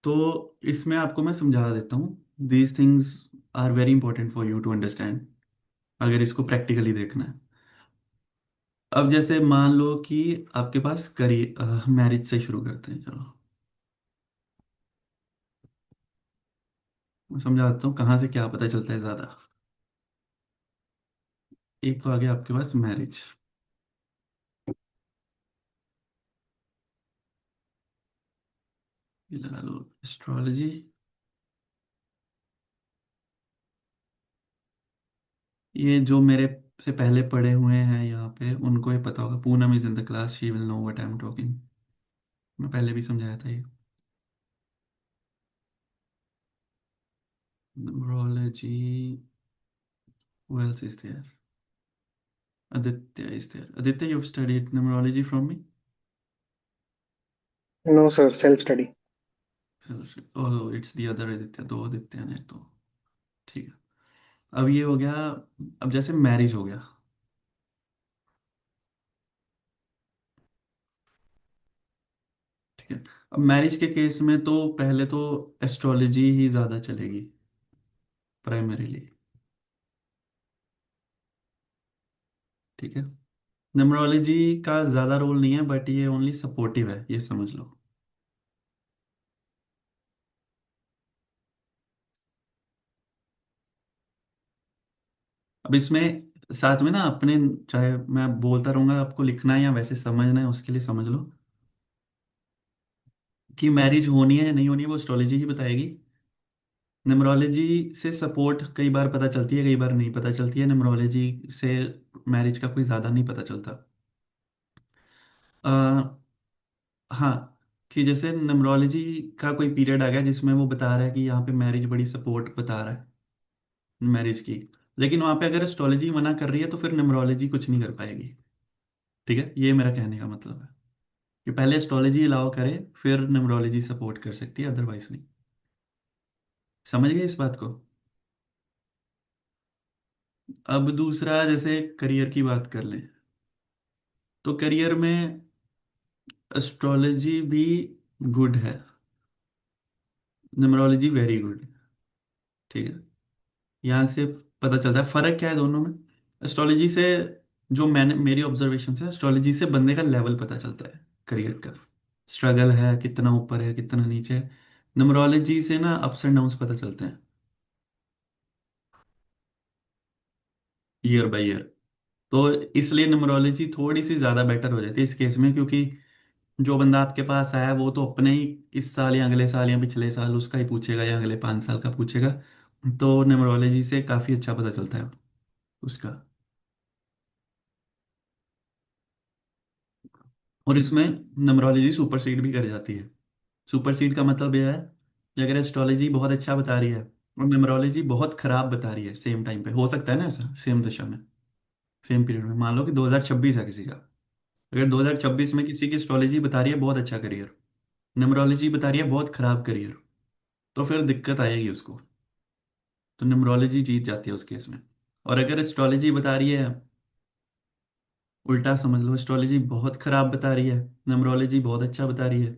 तो इसमें आपको मैं समझा देता हूँ। These things are very important for you to understand, अगर इसको प्रैक्टिकली देखना है। अब जैसे मान लो कि आपके पास करियर, मैरिज से शुरू करते हैं, चलो मैं समझाता हूँ कहाँ से क्या पता चलता है ज़्यादा। एक तो आ गया आपके पास मैरिज। ये लगा लो एस्ट्रोलॉजी। ये जो मेरे से पहले पढ़े हुए हैं यहाँ पे उनको ये पता होगा, Poonam is in the class, she will know what I am talking. मैं पहले भी समझाया था ये। Numerology, who else is there? Aditya is there. Aditya, you've studied numerology from me? No, sir, self study. Oh, it's the other Aditya, दो आदित्य ने तो। ठीक है। अब ये हो गया। अब जैसे मैरिज हो गया, ठीक है। अब मैरिज के केस में तो पहले तो एस्ट्रोलॉजी ही ज़्यादा चलेगी, प्राइमरीली। ठीक है। न्यूमरोलॉजी का ज़्यादा रोल नहीं है, बट ये ओनली सपोर्टिव है, ये समझ लो। अब इसमें साथ में ना अपने, चाहे मैं बोलता रहूँगा, आपको लिखना है या वैसे समझना है, उसके लिए समझ लो कि मैरिज होनी है या नहीं होनी है वो एस्ट्रोलॉजी ही बताएगी। न्यूमरोलॉजी से सपोर्ट कई बार पता चलती है, कई बार नहीं पता चलती है। न्यूमरोलॉजी से मैरिज का कोई ज़्यादा नहीं पता चलता। आ, हाँ, कि जैसे न्यूमरोलॉजी का कोई पीरियड आ गया जिसमें वो बता रहा है कि यहाँ पे मैरिज बड़ी सपोर्ट बता रहा है मैरिज की, लेकिन वहाँ पे अगर एस्ट्रोलॉजी मना कर रही है तो फिर न्यूमरोलॉजी कुछ नहीं कर पाएगी। ठीक है, ये मेरा कहने का मतलब है कि पहले एस्ट्रोलॉजी अलाउ करे, फिर न्यूमरोलॉजी सपोर्ट कर सकती है, अदरवाइज नहीं। समझ गए इस बात को? अब दूसरा, जैसे करियर की बात कर लें, तो करियर में एस्ट्रोलॉजी भी गुड है, न्यूमरोलॉजी वेरी गुड। ठीक है। यहाँ से पता चलता है फर्क क्या है दोनों में। एस्ट्रोलॉजी से, जो मैंने मेरी ऑब्जर्वेशन से, एस्ट्रोलॉजी से बंदे का लेवल पता चलता है करियर का, स्ट्रगल है कितना, ऊपर है कितना नीचे है। न्यूमरोलॉजी से ना अप्स एंड डाउन्स पता चलते हैं, ईयर बाय ईयर। तो इसलिए न्यूमरोलॉजी थोड़ी सी ज़्यादा बेटर हो जाती है इस केस में, क्योंकि जो बंदा आपके पास आया वो तो अपने ही इस साल या अगले साल या पिछले साल उसका ही पूछेगा, या अगले 5 साल का पूछेगा। तो न्यूमरोलॉजी से काफ़ी अच्छा पता चलता है उसका। और इसमें न्यूमरोलॉजी सुपरसीड भी कर जाती है। सुपरसीड का मतलब यह है कि अगर एस्ट्रोलॉजी बहुत अच्छा बता रही है और न्यूमरोलॉजी बहुत खराब बता रही है सेम टाइम पे, हो सकता है ना ऐसा, सेम दशा में, सेम पीरियड में। मान लो कि 2026 है किसी का, अगर 2026 में किसी की एस्ट्रोलॉजी बता रही है बहुत अच्छा करियर, न्यूमरोलॉजी बता रही है बहुत खराब करियर, तो फिर दिक्कत आएगी उसको। तो न्यूमरोलॉजी जीत जाती है उस केस में। और अगर एस्ट्रोलॉजी बता रही है, उल्टा समझ लो, एस्ट्रोलॉजी बहुत खराब बता रही है, न्यूमरोलॉजी बहुत अच्छा बता रही है,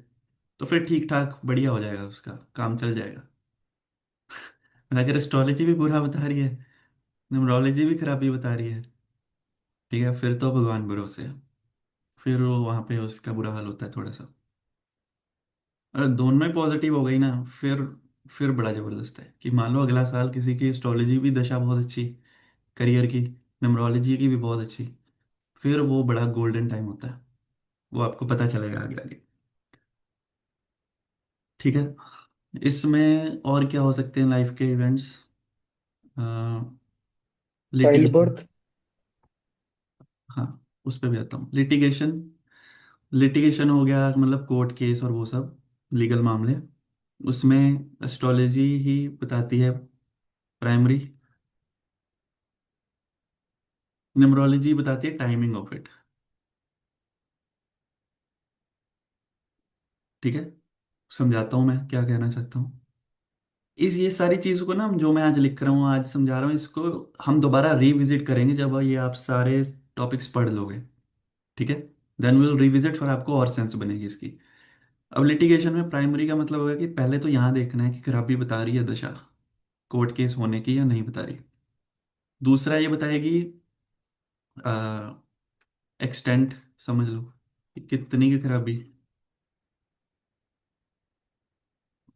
तो फिर ठीक ठाक बढ़िया हो जाएगा, उसका काम चल जाएगा। और अगर एस्ट्रोलॉजी भी बुरा बता रही है, न्यूमरोलॉजी भी खराबी बता रही है, ठीक है, फिर तो भगवान भरोसे है। फिर वो वहाँ पे उसका बुरा हाल होता है थोड़ा सा। अगर दोनों ही पॉजिटिव हो गई ना, फिर बड़ा जबरदस्त है कि मान लो अगला साल किसी की एस्ट्रोलॉजी भी दशा बहुत अच्छी, करियर की, न्यूमरोलॉजी की भी बहुत अच्छी, फिर वो बड़ा गोल्डन टाइम होता है। वो आपको पता चलेगा आगे आगे। ठीक है। इसमें और क्या हो सकते हैं लाइफ के इवेंट्स? Child litigation. बर्थ। हाँ, उस पर भी आता हूँ। लिटिगेशन, लिटिगेशन हो गया मतलब कोर्ट केस और वो सब, लीगल मामले, उसमें एस्ट्रोलॉजी ही बताती है प्राइमरी। न्यूमरोलॉजी बताती है टाइमिंग ऑफ इट। ठीक है। समझाता हूँ मैं क्या कहना चाहता हूँ। इस ये सारी चीज़ों को ना, जो मैं आज लिख रहा हूँ, आज समझा रहा हूँ, इसको हम दोबारा रिविजिट करेंगे जब ये आप सारे टॉपिक्स पढ़ लोगे। ठीक है। देन विल रिविजिट, फिर आपको और सेंस बनेगी इसकी। अब लिटिगेशन में प्राइमरी का मतलब होगा कि पहले तो यहाँ देखना है कि खराबी बता रही है दशा कोर्ट केस होने की या नहीं बता रही। दूसरा ये बताएगी एक्सटेंट, समझ लो कि कितनी की खराबी।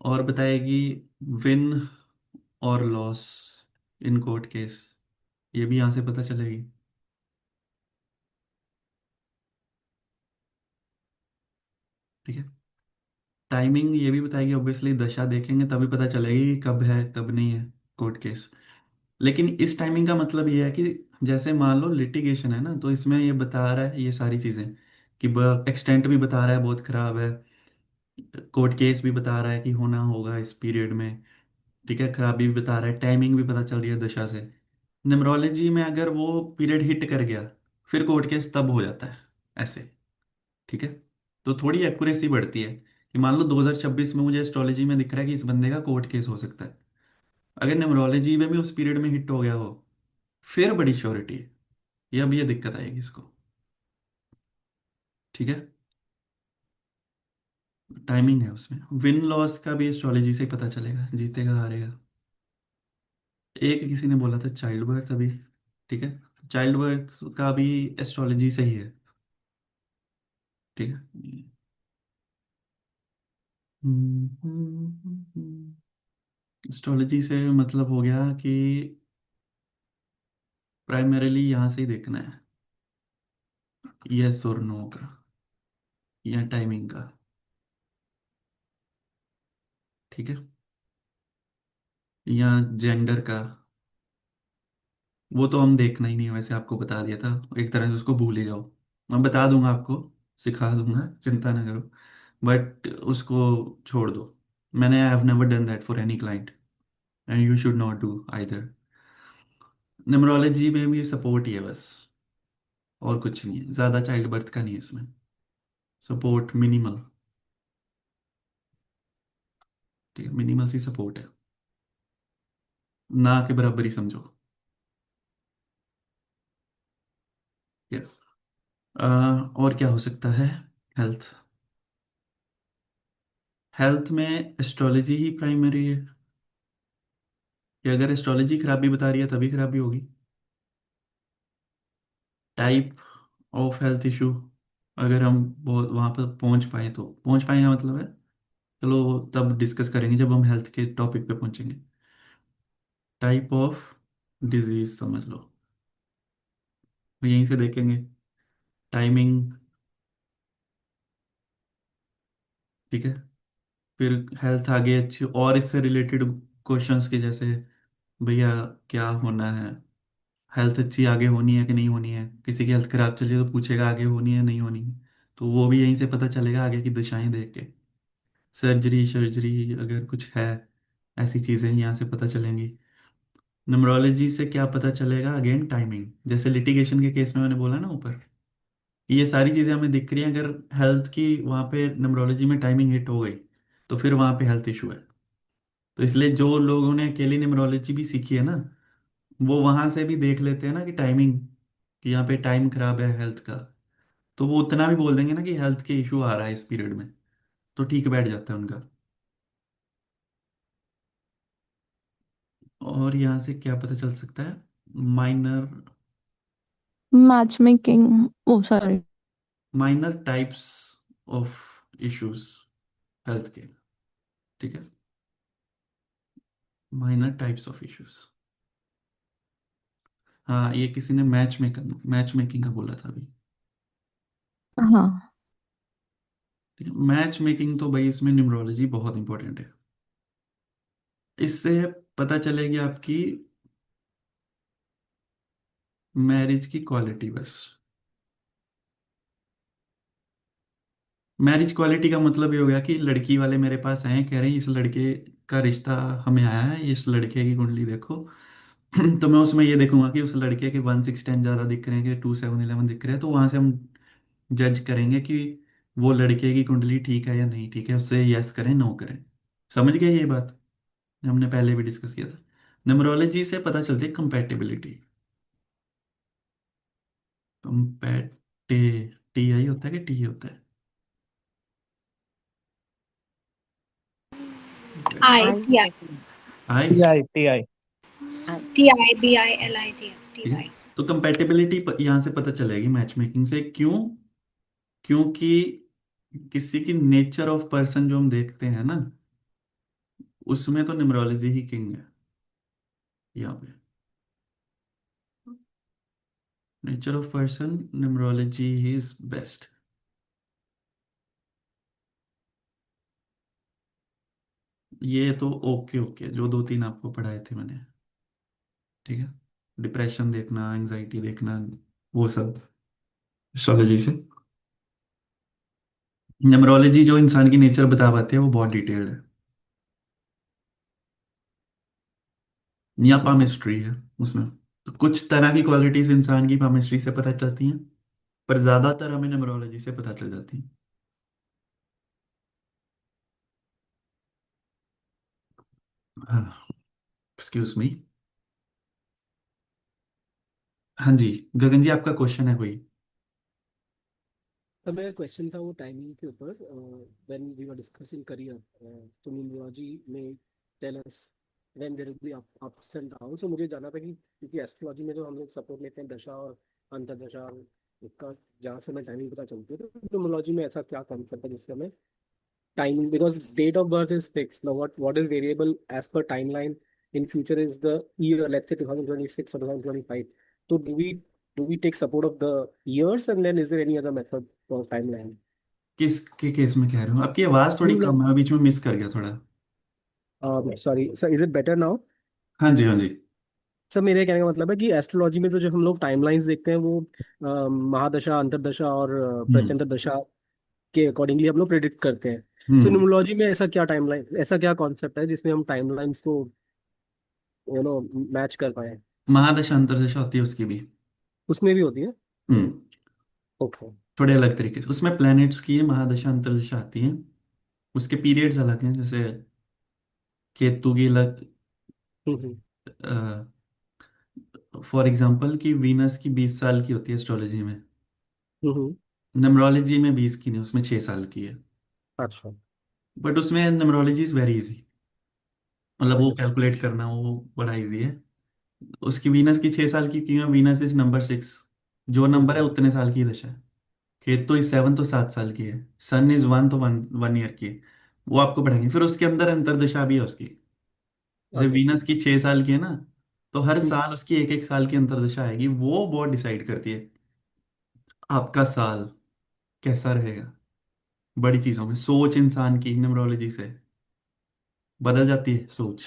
और बताएगी विन और लॉस इन कोर्ट केस, ये भी यहाँ से पता चलेगी। ठीक है। टाइमिंग ये भी बताएगी, ऑब्वियसली दशा देखेंगे तभी पता चलेगी कि कब है कब नहीं है कोर्ट केस। लेकिन इस टाइमिंग का मतलब ये है कि जैसे मान लो लिटिगेशन है ना, तो इसमें ये बता रहा है ये सारी चीज़ें कि एक्सटेंट भी बता रहा है बहुत खराब है, कोर्ट केस भी बता रहा है कि होना होगा इस पीरियड में। ठीक है, खराबी भी बता रहा है, टाइमिंग भी पता चल रही है दशा से। न्यूमरोलॉजी में अगर वो पीरियड हिट कर गया फिर कोर्ट केस तब हो जाता है ऐसे। ठीक है। तो थोड़ी एक्यूरेसी बढ़ती है कि मान लो 2026 में मुझे एस्ट्रोलॉजी में दिख रहा है कि इस बंदे का कोर्ट केस हो सकता है, अगर न्यूमरोलॉजी में भी उस पीरियड में हिट हो गया हो फिर बड़ी श्योरिटी है। ये अब ये दिक्कत आएगी इसको। ठीक है। टाइमिंग है उसमें। विन लॉस का भी एस्ट्रोलॉजी से ही पता चलेगा, जीतेगा हारेगा। एक किसी ने बोला था चाइल्ड बर्थ अभी। ठीक है। चाइल्ड बर्थ का भी एस्ट्रोलॉजी से ही है। ठीक है। एस्ट्रोलॉजी से मतलब हो गया कि प्राइमरीली यहाँ से ही देखना है यस और नो का, या टाइमिंग का। ठीक है। या जेंडर का, वो तो हम देखना ही नहीं है, वैसे आपको बता दिया था, एक तरह से उसको भूल ही जाओ। मैं बता दूंगा आपको, सिखा दूंगा, चिंता ना करो, बट उसको छोड़ दो। मैंने I have never done that for any client and you should not do either. Numerology में भी सपोर्ट ही है बस, और कुछ नहीं है, ज़्यादा चाइल्ड बर्थ का नहीं है इसमें, सपोर्ट मिनिमल। ठीक है, मिनिमल सी सपोर्ट है, ना के बराबर ही समझो। ठीक है। और क्या हो सकता है। हेल्थ। हेल्थ में एस्ट्रोलॉजी ही प्राइमरी है कि अगर एस्ट्रोलॉजी खराबी बता रही है तभी खराबी होगी। टाइप ऑफ हेल्थ इशू, अगर हम बहुत वहां पर पहुंच पाए तो पहुंच पाए का मतलब है, चलो तब डिस्कस करेंगे जब हम हेल्थ के टॉपिक पे पहुंचेंगे। टाइप ऑफ डिजीज समझ लो, यहीं से देखेंगे। टाइमिंग। ठीक है। फिर हेल्थ आगे अच्छी और इससे रिलेटेड क्वेश्चंस के जैसे भैया क्या होना है, हेल्थ अच्छी आगे होनी है कि नहीं होनी है, किसी की हेल्थ खराब चली है तो पूछेगा आगे होनी है नहीं होनी है, तो वो भी यहीं से पता चलेगा आगे की दिशाएं देख के। सर्जरी सर्जरी अगर कुछ है, ऐसी चीज़ें यहाँ से पता चलेंगी। न्यूमरोलॉजी से क्या पता चलेगा, अगेन टाइमिंग, जैसे लिटिगेशन के केस में मैंने बोला ना ऊपर, ये सारी चीज़ें हमें दिख रही हैं, अगर हेल्थ की वहाँ पे न्यूमरोलॉजी में टाइमिंग हिट हो गई तो फिर वहाँ पे हेल्थ इशू है। तो इसलिए जो लोगों ने अकेली न्यूमरोलॉजी भी सीखी है ना, वो वहाँ से भी देख लेते हैं ना कि टाइमिंग, कि यहाँ पे टाइम खराब है हेल्थ का, तो वो उतना भी बोल देंगे ना कि हेल्थ के इशू आ रहा है इस पीरियड में, तो ठीक बैठ जाता है उनका। और यहाँ से क्या पता चल सकता है, minor, match making, oh sorry. Minor types of issues health के। ठीक है। Minor types of issues. हाँ, ये किसी ने मैच मेकिंग का बोला था अभी। हाँ। ठीक है। मैच मेकिंग तो भाई इसमें न्यूमरोलॉजी बहुत इंपॉर्टेंट है, इससे पता चलेगी आपकी मैरिज की क्वालिटी बस। मैरिज क्वालिटी का मतलब ये हो गया कि लड़की वाले मेरे पास आए हैं, कह रहे हैं इस लड़के का रिश्ता हमें आया है, इस लड़के की कुंडली देखो। तो मैं उसमें ये देखूंगा कि उस लड़के के 1 6 10 ज़्यादा दिख रहे हैं कि 2 7 11 दिख रहे हैं, तो वहां से हम जज करेंगे कि वो लड़के की कुंडली ठीक है या नहीं ठीक है, उससे यस करें नो करें। समझ गए ये बात, हमने पहले भी डिस्कस किया था। न्यूमरोलॉजी से पता चलती है कंपैटिबिलिटी। कंपैटे, टी आई होता है कि टी होता है। I I T I I. TI I T I B I L I T T ठीक है, वाई। तो कंपेटेबिलिटी यहाँ से पता चलेगी मैच मेकिंग से। क्यों? क्योंकि किसी की नेचर ऑफ पर्सन जो हम देखते हैं ना, उसमें तो न्यूमरोलॉजी ही किंग है यहाँ पे। Nature of person, numerology is best. ये तो ओके ओके, जो दो तीन आपको पढ़ाए थे मैंने। ठीक है, डिप्रेशन देखना, एंजाइटी देखना, वो सब एस्ट्रोलॉजी से। न्यूमरोलॉजी जो इंसान की नेचर बता पाते हैं वो बहुत डिटेल्ड है। या पामिस्ट्री है उसमें, तो कुछ तरह की क्वालिटीज इंसान की पामिस्ट्री से पता चलती हैं, पर ज्यादातर हमें न्यूमरोलॉजी से पता चल जाती हैं। हाँ, एक्सक्यूज मी। हाँ जी, गगन जी आपका क्वेश्चन है कोई? तो मेरा क्वेश्चन था वो टाइमिंग के ऊपर। When we were discussing career, तो न्यूमरोलॉजी में tell us when there will be ups and down. So मुझे जानना था कि क्योंकि एस्ट्रोलॉजी में तो हम लोग सपोर्ट लेते हैं दशा और अंतर्दशा, इसका जहाँ से हमें टाइमिंग पता चलती है, तो न्यूमरोलॉजी में ऐसा क्या कॉन्सेप्ट है जिससे हमें timing, because date of birth is fixed. Now what is variable as per timeline in future is the year, let's say 2026 or 2025. So do we take support of the years, and then is there any other method for timeline? किस के case में कह रहे हो? आपकी आवाज थोड़ी No, कम है, बीच में मिस कर गया थोड़ा। sorry sir, is it better now? हाँ जी, हाँ जी। सर मेरे कहने का मतलब है कि एस्ट्रोलॉजी में तो जो हम लोग टाइमलाइंस देखते हैं वो महादशा, अंतरदशा और हम्म। प्रत्यंतर दशा के अकॉर्डिंगली हम लोग प्रेडिक्ट करते हैं। सो हम्म। न्यूमरोलॉजी में ऐसा क्या टाइमलाइन, ऐसा क्या कॉन्सेप्ट है जिसमें हम टाइमलाइंस को मैच कर पाए? महादशा अंतर्दशा होती है उसकी भी। उसमें भी होती है? हम्म। ओके। थोड़े अलग तरीके से उसमें प्लैनेट्स की महादशा अंतर्दशा आती हैं, उसके पीरियड्स अलग हैं। जैसे केतु की अलग, हम्म फॉर एग्जांपल कि वीनस की 20 साल की होती है एस्ट्रोलॉजी में, हम्म। न्यूमरोलॉजी में 20 की नहीं, उसमें 6 साल की है। अच्छा। बट उसमें न्यूमरोलॉजी इज वेरी इजी, मतलब वो अंडरस्टूड। कैलकुलेट करना वो बड़ा इजी है। उसकी वीनस की 6 साल की क्यों है? वीनस इज नंबर 6, जो नंबर है हम्म। उतने साल की दशा है। केतु इज 7 तो 7 साल की है। सन इज 1 तो 1 ईयर की है। वो आपको पढ़ाएंगे। फिर उसके अंदर अंतर्दशा भी है उसकी। जैसे वीनस अंडरस्टूड। की 6 साल की है ना, तो हर साल उसकी एक एक साल की अंतर्दशा आएगी। वो बहुत डिसाइड करती है आपका साल कैसा रहेगा। बड़ी चीजों में सोच इंसान की न्यूमरोलॉजी से बदल जाती है, सोच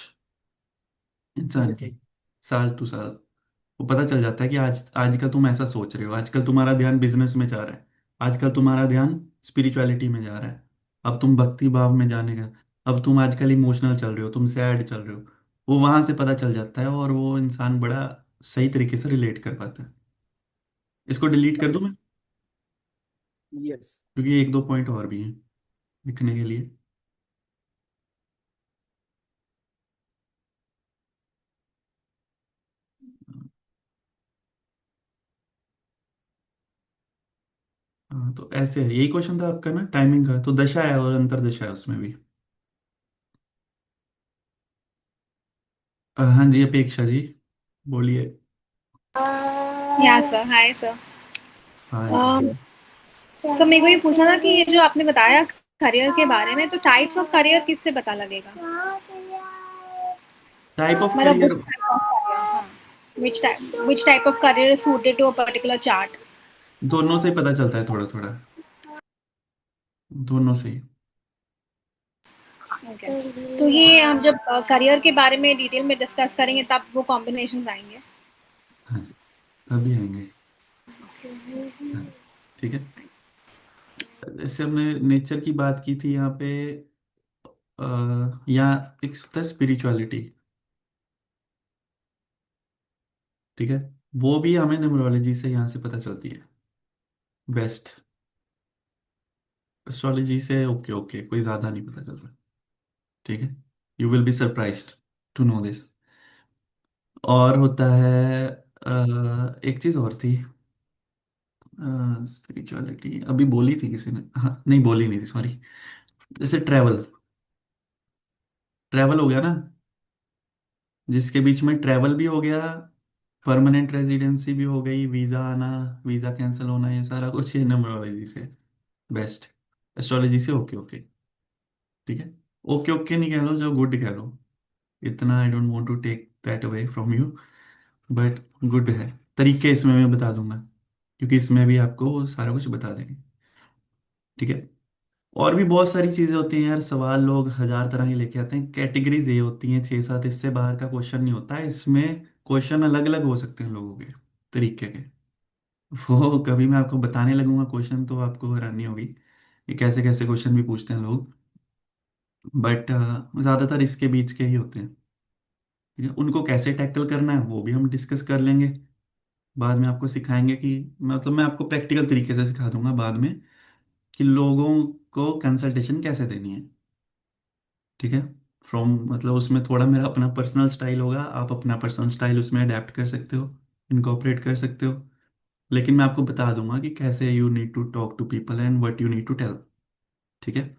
इंसान ये की सही। साल टू साल। वो पता चल जाता है कि आज आजकल तुम ऐसा सोच रहे हो, आजकल तुम्हारा ध्यान बिजनेस में जा रहा है, आजकल तुम्हारा ध्यान स्पिरिचुअलिटी में जा रहा है, अब तुम भक्ति भाव में जाने का, अब तुम आजकल इमोशनल चल रहे हो, तुम सैड चल रहे हो। वो वहां से पता चल जाता है और वो इंसान बड़ा सही तरीके से रिलेट कर पाता है। इसको डिलीट कर दूं मैं? यस। क्योंकि एक दो पॉइंट और भी हैं लिखने के लिए। हाँ, तो ऐसे है, यही क्वेश्चन था आपका ना टाइमिंग का, तो दशा है और अंतरदशा है उसमें भी। हाँ जी, अपेक्षा जी बोलिए। या सर, हाय सर। हाँ जी। सर मेरे को ये पूछना था कि ये जो आपने बताया करियर के बारे में, तो टाइप्स ऑफ करियर किससे पता लगेगा? टाइप ऑफ मतलब career which type of career is suited to a particular chart? दोनों से ही पता चलता है, थोड़ा थोड़ा, दोनों से ही। Okay. तो ये हम जब करियर के बारे में डिटेल में डिस्कस करेंगे तब वो कॉम्बिनेशन आएंगे। हाँ जी, तभी आएंगे। हाँ, ठीक है। जैसे हमने नेचर की बात की थी यहाँ पे, या एक होता है स्पिरिचुअलिटी। ठीक है, वो भी हमें न्यूमरोलॉजी से यहाँ से पता चलती है। वेस्ट एस्ट्रोलॉजी से ओके ओके, कोई ज़्यादा नहीं पता चलता। ठीक है, you will be surprised to know this. और होता है एक चीज़ और थी, स्पिरिचुअलिटी अभी बोली थी किसी ने, हाँ नहीं बोली नहीं थी, सॉरी। जैसे ट्रैवल, ट्रैवल हो गया ना, जिसके बीच में ट्रैवल भी हो गया, परमानेंट रेजिडेंसी भी हो गई, वीज़ा आना, वीज़ा कैंसिल होना, ये सारा कुछ ये न्यूमरोलॉजी से बेस्ट, एस्ट्रोलॉजी से ओके ओके। ठीक है, ओके ओके नहीं कह लो, जो गुड कह लो। इतना I don't want to take that away from you, but good है। तरीके इसमें मैं बता दूंगा, क्योंकि इसमें भी आपको वो सारा कुछ बता देंगे। ठीक है, और भी बहुत सारी चीजें होती हैं यार, सवाल लोग हजार तरह के लेके आते हैं, कैटेगरीज ये होती हैं 6 7, इससे बाहर का क्वेश्चन नहीं होता है इसमें। क्वेश्चन अलग अलग हो सकते हैं लोगों के तरीके के, वो कभी मैं आपको बताने लगूंगा क्वेश्चन तो आपको हैरानी होगी ये कैसे कैसे क्वेश्चन भी पूछते हैं लोग। बट ज़्यादातर इसके बीच के ही होते हैं। ठीक है, उनको कैसे टैकल करना है वो भी हम डिस्कस कर लेंगे। बाद में आपको सिखाएंगे कि, मतलब मैं आपको प्रैक्टिकल तरीके से सिखा दूंगा बाद में, कि लोगों को कंसल्टेशन कैसे देनी है। ठीक है, फ्रॉम मतलब उसमें थोड़ा मेरा अपना पर्सनल स्टाइल होगा, आप अपना पर्सनल स्टाइल उसमें अडेप्ट कर सकते हो, इनकॉर्पोरेट कर सकते हो। लेकिन मैं आपको बता दूंगा कि कैसे you need to talk to people and what you need to tell. ठीक है,